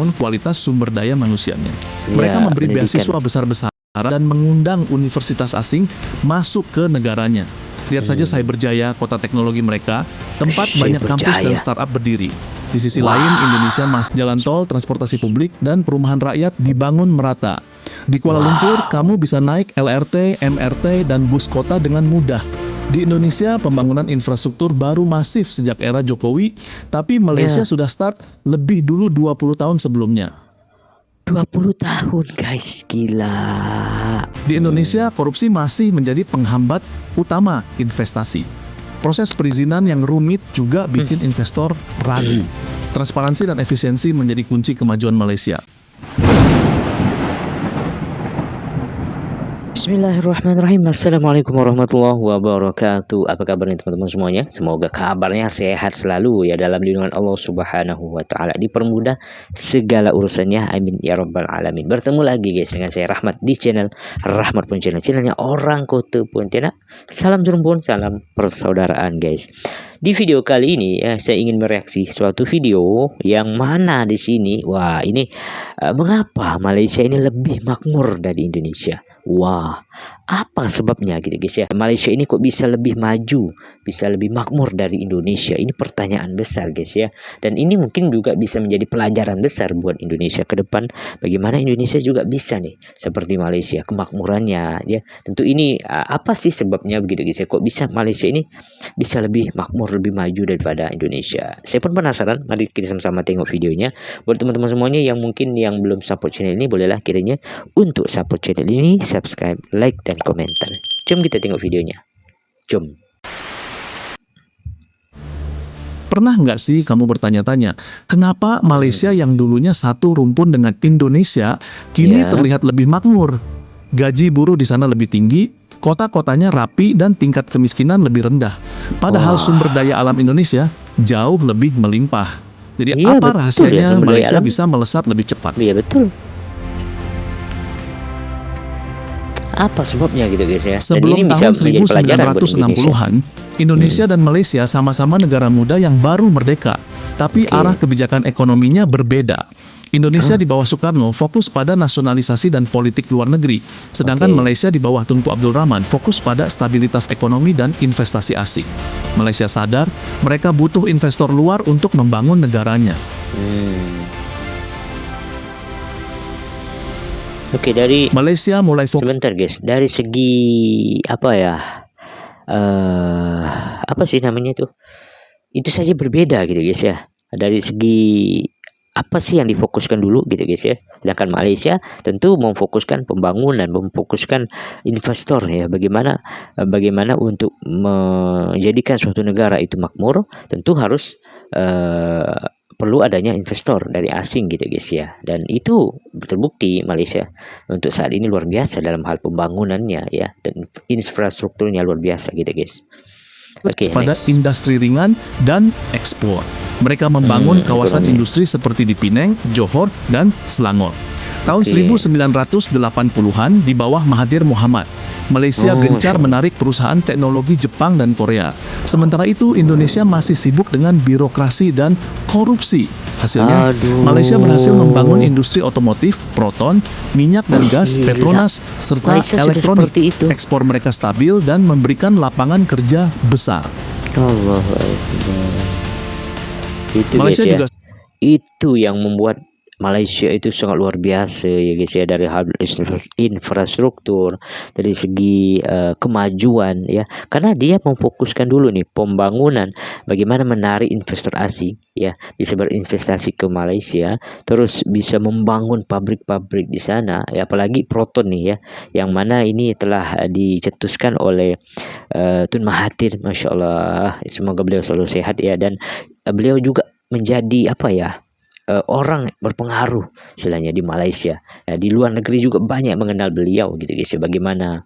membangun kualitas sumber daya manusianya. Mereka memberi beasiswa besar-besaran dan mengundang universitas asing masuk ke negaranya. Lihat saja Cyberjaya, kota teknologi mereka, tempat banyak kampus dan startup berdiri. Di sisi lain, Indonesia masih jalan tol, transportasi publik, dan perumahan rakyat dibangun merata. Di Kuala Lumpur, kamu bisa naik LRT, MRT, dan bus kota dengan mudah. Di Indonesia, pembangunan infrastruktur baru masif sejak era Jokowi, tapi Malaysia sudah start lebih dulu 20 tahun sebelumnya. 20 tahun guys, gila. Di Indonesia, korupsi masih menjadi penghambat utama investasi. Proses perizinan yang rumit juga bikin investor ragu. Transparansi dan efisiensi menjadi kunci kemajuan Malaysia. Bismillahirrahmanirrahim. Assalamualaikum warahmatullahi wabarakatuh. Apa kabarnya teman-teman semuanya? Semoga kabarnya sehat selalu ya, dalam lindungan Allah Subhanahu wa taala, dipermudah segala urusannya, amin ya rabbal alamin. Bertemu lagi guys dengan saya Rahmat di channel Rahmat Pontianak, channelnya orang Kota Pontianak. Salam Jerumpun, salam persaudaraan guys. Di video kali ini saya ingin mereaksi suatu video yang mana di sini, wah ini mengapa Malaysia ini lebih makmur dari Indonesia? Wah, apa sebabnya gitu guys ya? Malaysia ini kok bisa lebih maju, bisa lebih makmur dari Indonesia? Ini pertanyaan besar guys ya. Dan ini mungkin juga bisa menjadi pelajaran besar buat Indonesia ke depan. Bagaimana Indonesia juga bisa nih seperti Malaysia, kemakmurannya ya. Tentu ini apa sih sebabnya begitu guys ya? Kok bisa Malaysia ini bisa lebih makmur, lebih maju daripada Indonesia? Saya pun penasaran. Mari kita sama-sama tengok videonya. Buat teman-teman semuanya yang mungkin yang belum support channel ini, bolehlah kiranya untuk support channel ini, subscribe, like, dan komentar. Jom kita tengok videonya. Jom. Pernah nggak sih kamu bertanya-tanya, kenapa Malaysia yang dulunya satu rumpun dengan Indonesia, kini terlihat lebih makmur? Gaji buruh di sana lebih tinggi, kota-kotanya rapi, dan tingkat kemiskinan lebih rendah. Padahal sumber daya alam Indonesia jauh lebih melimpah. Jadi apa rahasianya Malaysia bisa melesat lebih cepat? Iya betul. Apa sebabnya gitu guys ya? Sebelum tahun 1960-an, Indonesia dan Malaysia sama-sama negara muda yang baru merdeka, tapi arah kebijakan ekonominya berbeda. Indonesia di bawah Soekarno fokus pada nasionalisasi dan politik luar negeri, sedangkan Malaysia di bawah Tunku Abdul Rahman fokus pada stabilitas ekonomi dan investasi asing. Malaysia sadar mereka butuh investor luar untuk membangun negaranya. Oke, dari Malaysia mulai fokus. Sebentar guys, dari segi apa ya? Apa sih namanya itu? Itu saja berbeda gitu guys ya. Dari segi apa sih yang difokuskan dulu gitu guys ya. Sedangkan Malaysia tentu memfokuskan pembangunan, memfokuskan investor ya. Bagaimana untuk menjadikan suatu negara itu makmur, tentu harus perlu adanya investor dari asing gitu guys ya. Dan itu terbukti Malaysia untuk saat ini luar biasa dalam hal pembangunannya ya, dan infrastrukturnya luar biasa gitu guys. Pada industri ringan dan ekspor. Mereka membangun kawasan industri seperti di Penang, Johor, dan Selangor. Tahun 1980-an di bawah Mahathir Mohamad, Malaysia gencar menarik perusahaan teknologi Jepang dan Korea. Sementara itu Indonesia masih sibuk dengan birokrasi dan korupsi. Hasilnya, Malaysia berhasil membangun industri otomotif, proton, minyak dan gas, Petronas, serta elektronik. Ekspor mereka stabil dan memberikan lapangan kerja besar. Itu Malaysia juga itu yang membuat Malaysia itu sangat luar biasa ya guys ya, dari hal infrastruktur, dari segi kemajuan ya, karena dia memfokuskan dulu nih pembangunan, bagaimana menarik investor asing ya, bisa berinvestasi ke Malaysia, terus bisa membangun pabrik-pabrik di sana ya, apalagi proton nih ya, yang mana ini telah dicetuskan oleh Tun Mahathir, Masya Allah, semoga beliau selalu sehat ya, dan beliau juga menjadi apa ya, orang berpengaruh istilahnya di Malaysia. Di luar negeri juga banyak mengenal beliau gitu guys ya. Bagaimana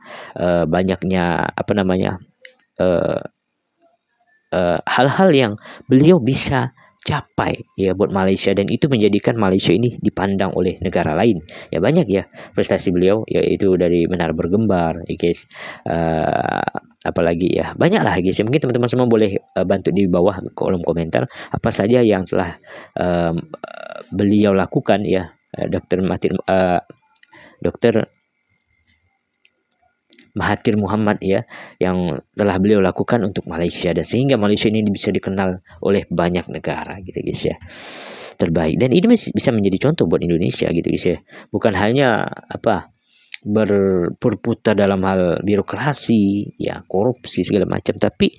banyaknya apa namanya hal-hal yang beliau bisa tercapai ya buat Malaysia, dan itu menjadikan Malaysia ini dipandang oleh negara lain. Ya banyak ya prestasi beliau, yaitu dari Menara Bergembar ya guys. Apalagi ya banyak lah guys ya. Mungkin teman-teman semua boleh bantu di bawah kolom komentar apa saja yang telah beliau lakukan ya, Dr. Mahathir Muhammad ya, yang telah beliau lakukan untuk Malaysia, dan sehingga Malaysia ini bisa dikenal oleh banyak negara gitu guys ya, terbaik. Dan ini bisa menjadi contoh buat Indonesia gitu guys ya, bukan hanya berputar dalam hal birokrasi ya, korupsi segala macam, tapi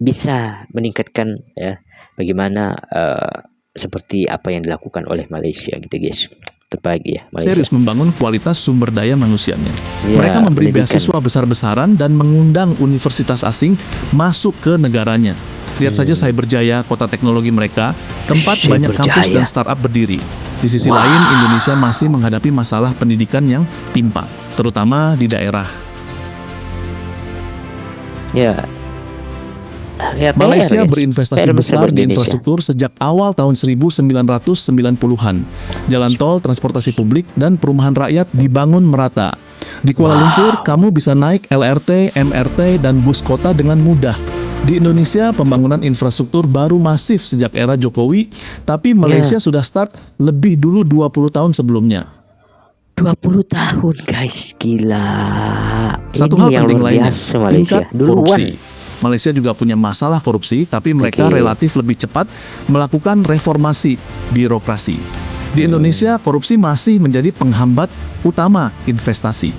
bisa meningkatkan ya bagaimana seperti apa yang dilakukan oleh Malaysia gitu guys. Terbaik ya Malaysia. Serius membangun kualitas sumber daya manusianya. Ya, Mereka memberi pendidikan. beasiswa besar-besaran dan mengundang universitas asing masuk ke negaranya. Lihat saja Cyberjaya, kota teknologi mereka, tempat banyak kampus dan startup berdiri. Di sisi lain, Indonesia masih menghadapi masalah pendidikan yang timpang, terutama di daerah. Ya. Malaysia berinvestasi besar di Indonesia. infrastruktur sejak awal tahun 1990-an. Jalan tol, transportasi publik, dan perumahan rakyat dibangun merata. Di Kuala Lumpur, kamu bisa naik LRT, MRT, dan bus kota dengan mudah. Di Indonesia, pembangunan infrastruktur baru masif sejak era Jokowi, tapi Malaysia sudah start lebih dulu 20 tahun sebelumnya. 20 tahun guys, gila. Satu Ini hal yang penting luar lainnya, biasa Malaysia. tingkat korupsi. Malaysia juga punya masalah korupsi, tapi mereka relatif lebih cepat melakukan reformasi birokrasi. Di Indonesia, korupsi masih menjadi penghambat utama investasi.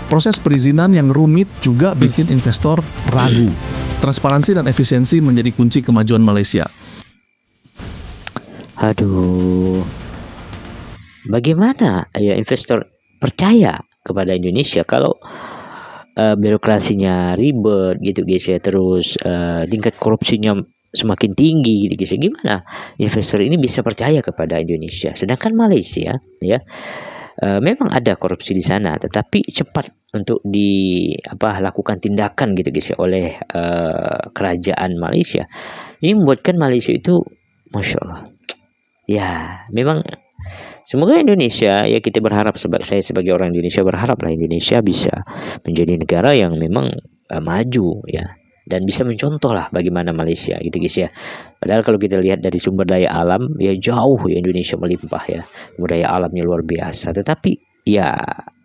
Proses perizinan yang rumit juga bikin investor ragu. Transparansi dan efisiensi menjadi kunci kemajuan Malaysia. Aduh. Bagaimana ya investor percaya kepada Indonesia kalau birokrasinya ribet gitu guys ya, terus tingkat korupsinya semakin tinggi gitu guys ya. Gimana investor ini bisa percaya kepada Indonesia, sedangkan Malaysia ya memang ada korupsi di sana, tetapi cepat untuk lakukan tindakan gitu guys ya oleh kerajaan Malaysia. Ini membuatkan Malaysia itu Masya Allah ya. Memang semoga Indonesia ya, kita berharap, saya sebagai orang Indonesia berharap lah Indonesia bisa menjadi negara yang memang maju ya, dan bisa mencontoh lah bagaimana Malaysia gitu guys ya. Padahal kalau kita lihat dari sumber daya alam ya jauh ya Indonesia melimpah ya, sumber daya alamnya luar biasa, tetapi ya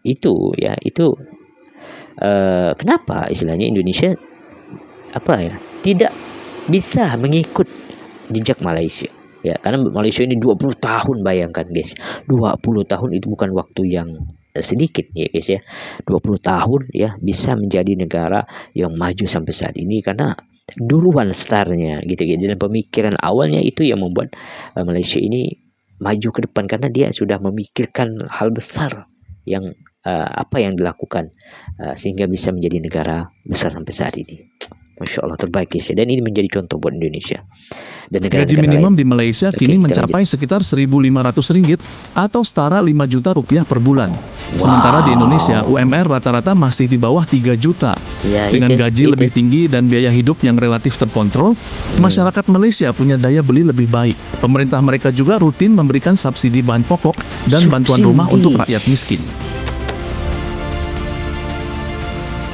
itu kenapa istilahnya Indonesia tidak bisa mengikut jejak Malaysia. Ya, karena Malaysia ini 20 tahun, bayangkan guys. 20 tahun itu bukan waktu yang sedikit ya guys ya. 20 tahun ya bisa menjadi negara yang maju sampai saat ini karena duluan startnya gitu ya. Dan pemikiran awalnya itu yang membuat Malaysia ini maju ke depan, karena dia sudah memikirkan hal besar yang apa yang dilakukan sehingga bisa menjadi negara besar sampai saat ini. Masya Allah, terbaik guys ya. Dan ini menjadi contoh buat Indonesia dan Gaji minimum di Malaysia kini mencapai sekitar Rp1.500 atau setara 5 juta rupiah per bulan. Sementara di Indonesia, UMR rata-rata masih di bawah 3 juta. Dengan gaji lebih tinggi dan biaya hidup yang relatif terkontrol, masyarakat Malaysia punya daya beli lebih baik. Pemerintah mereka juga rutin memberikan subsidi bahan pokok dan bantuan rumah untuk rakyat miskin.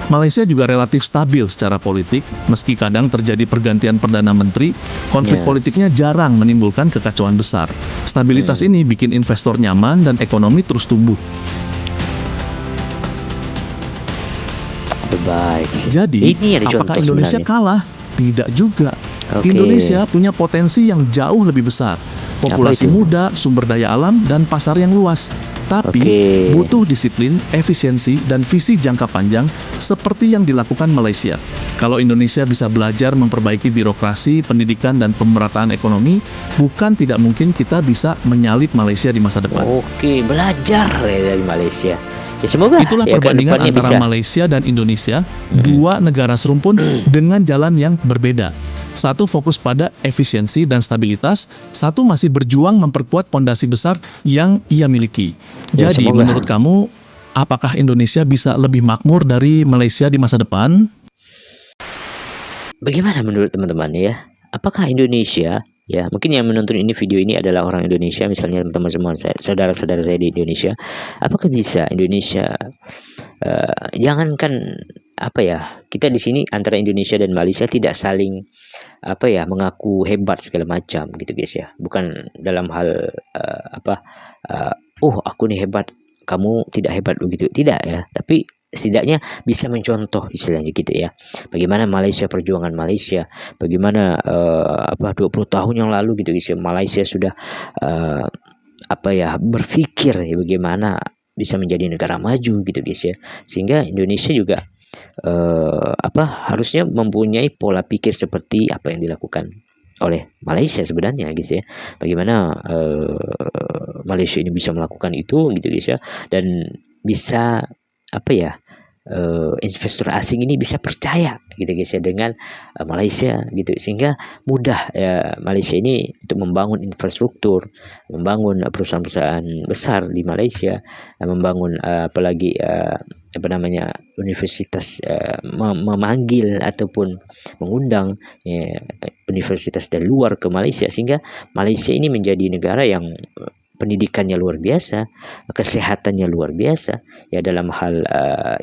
Malaysia juga relatif stabil secara politik, meski kadang terjadi pergantian Perdana Menteri, konflik politiknya jarang menimbulkan kekacauan besar. Stabilitas ini bikin investor nyaman dan ekonomi terus tumbuh. Jadi, apakah Indonesia kalah? Tidak juga. Indonesia punya potensi yang jauh lebih besar. Populasi muda, sumber daya alam, dan pasar yang luas. Tapi, butuh disiplin, efisiensi, dan visi jangka panjang seperti yang dilakukan Malaysia. Kalau Indonesia bisa belajar memperbaiki birokrasi, pendidikan, dan pemerataan ekonomi, bukan tidak mungkin kita bisa menyalip Malaysia di masa depan. Belajar dari Malaysia. Ya, semoga itulah perbandingan antara Malaysia dan Indonesia, dua negara serumpun dengan jalan yang berbeda. Satu fokus pada efisiensi dan stabilitas, satu masih berjuang memperkuat pondasi besar yang ia miliki. Jadi, menurut kamu, apakah Indonesia bisa lebih makmur dari Malaysia di masa depan? Bagaimana menurut teman-teman ya? Apakah Indonesia Ya, mungkin yang menonton ini video ini adalah orang Indonesia, misalnya teman-teman semua, saudara-saudara saya di Indonesia. Apakah bisa Indonesia, jangankan apa ya, kita di sini antara Indonesia dan Malaysia tidak saling apa ya, mengaku hebat segala macam gitu guys ya. Bukan dalam hal oh aku nih hebat, kamu tidak hebat begitu. Tidak ya, tapi setidaknya bisa mencontoh istilahnya gitu ya. Bagaimana Malaysia, perjuangan Malaysia, bagaimana 20 tahun yang lalu gitu guys ya, Malaysia sudah berpikir ya bagaimana bisa menjadi negara maju gitu guys ya. Sehingga Indonesia juga harusnya mempunyai pola pikir seperti apa yang dilakukan oleh Malaysia sebenarnya guys ya. Bagaimana Malaysia ini bisa melakukan itu gitu guys ya, dan bisa investor asing ini bisa percaya gitu guys ya dengan Malaysia gitu, sehingga mudah ya Malaysia ini untuk membangun infrastruktur, membangun perusahaan-perusahaan besar di Malaysia, membangun universitas, memanggil ataupun mengundang universitas dari luar ke Malaysia, sehingga Malaysia ini menjadi negara yang pendidikannya luar biasa, kesehatannya luar biasa, ya dalam hal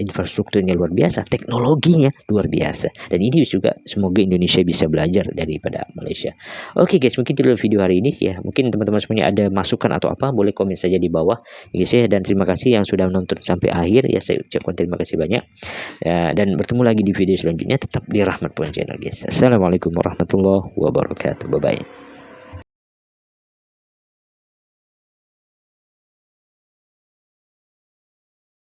infrastrukturnya luar biasa, teknologinya luar biasa. Dan ini juga semoga Indonesia bisa belajar daripada Malaysia. Oke guys, mungkin itu dulu video hari ini ya. Mungkin teman-teman semuanya ada masukan atau apa, boleh komen saja di bawah guys ya. Dan terima kasih yang sudah menonton sampai akhir ya, saya ucapkan terima kasih banyak ya, dan bertemu lagi di video selanjutnya. Tetap di Rahmat Puan Channel guys. Assalamualaikum warahmatullahi wabarakatuh. Bye bye.